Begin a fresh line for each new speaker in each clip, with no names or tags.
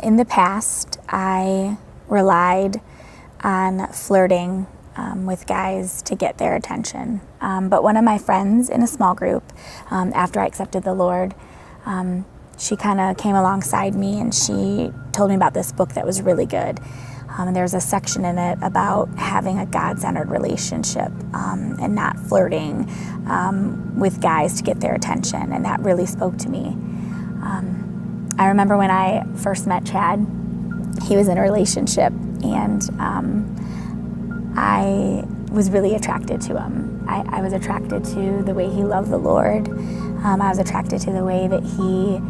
In the past, I relied on flirting with guys to get their attention. But one of my friends in a small group, after I accepted the Lord, she kind of came alongside me and she told me about this book that was really good. And there's a section in it about having a God-centered relationship and not flirting with guys to get their attention, and that really spoke to me. I remember when I first met Chad, he was in a relationship, and I was really attracted to him. I was attracted to the way he loved the Lord. I was attracted to the way that he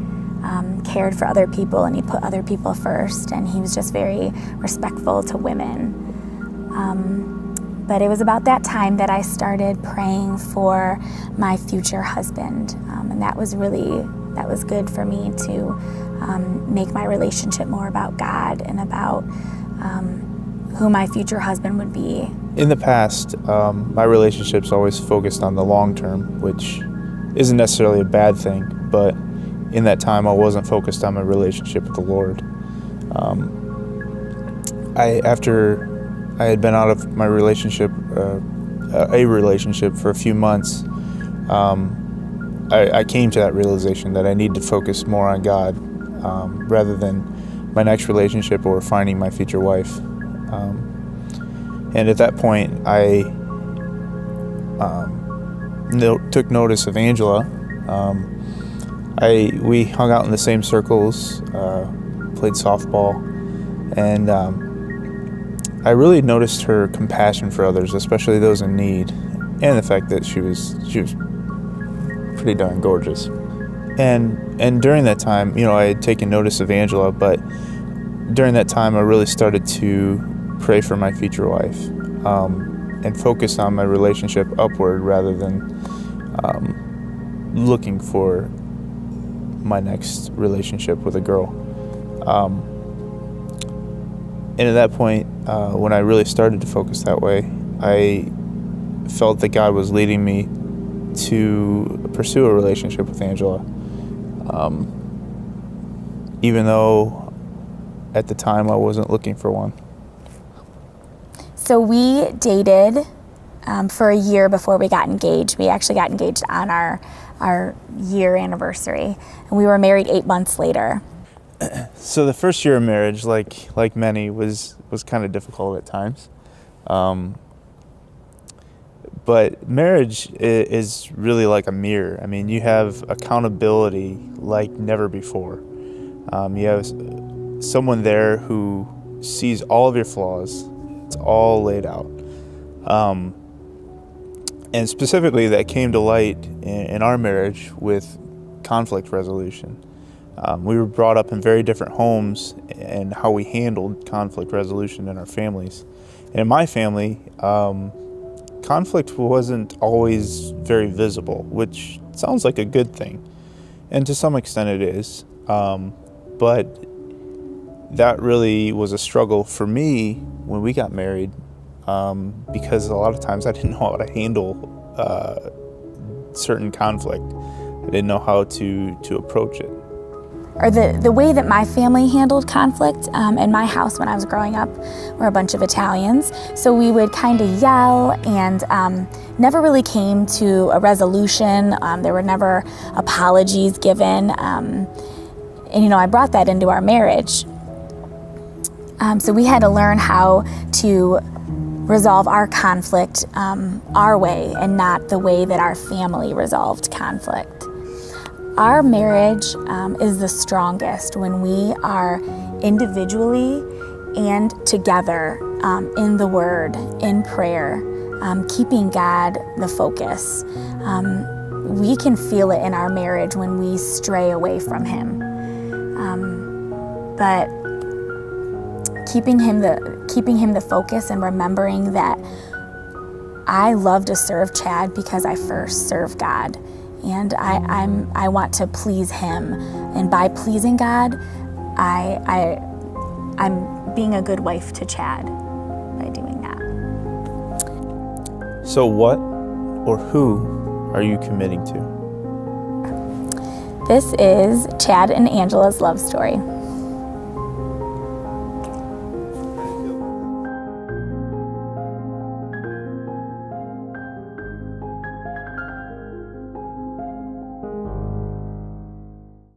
cared for other people, and he put other people first, and he was just very respectful to women. But it was about that time that I started praying for my future husband, and that was good for me to make my relationship more about God and about who my future husband would be.
In the past, my relationships always focused on the long term, which isn't necessarily a bad thing, but in that time I wasn't focused on my relationship with the Lord. After I had been out of my relationship, a relationship for a few months, I came to that realization that I need to focus more on God rather than my next relationship or finding my future wife. And at that point, I took notice of Angela. We hung out in the same circles, played softball, and I really noticed her compassion for others, especially those in need, and the fact that she was pretty darn gorgeous. And during that time, I had taken notice of Angela, but during that time I really started to pray for my future wife and focus on my relationship upward rather than looking for my next relationship with a girl. And at that point, when I really started to focus that way, I felt that God was leading me to pursue a relationship with Angela. Even though at the time I wasn't looking for one.
So we dated for a year before we got engaged. We actually got engaged on our year anniversary, and we were married 8 months later.
So the first year of marriage, like many, was kind of difficult at times. But marriage is really like a mirror. I mean, you have accountability like never before. You have someone there who sees all of your flaws. It's all laid out. And specifically, that came to light in our marriage with conflict resolution. We were brought up in very different homes and how we handled conflict resolution in our families. And in my family, conflict wasn't always very visible, which sounds like a good thing. And to some extent it is. But that really was a struggle for me when we got married, because a lot of times I didn't know how to handle certain conflict. I didn't know how to approach it.
Or the way that my family handled conflict in my house when I was growing up, we're a bunch of Italians, so we would kind of yell and never really came to a resolution. There were never apologies given, and I brought that into our marriage. So we had to learn how to resolve our conflict our way and not the way that our family resolved conflict. Our marriage is the strongest when we are individually and together in the Word, in prayer, keeping God the focus. We can feel it in our marriage when we stray away from Him. But keeping him the focus and remembering that I love to serve Chad because I first serve God. And I want to please Him, and by pleasing God, I'm being a good wife to Chad by doing that.
So what or who are you committing to?
This is Chad and Angela's love story.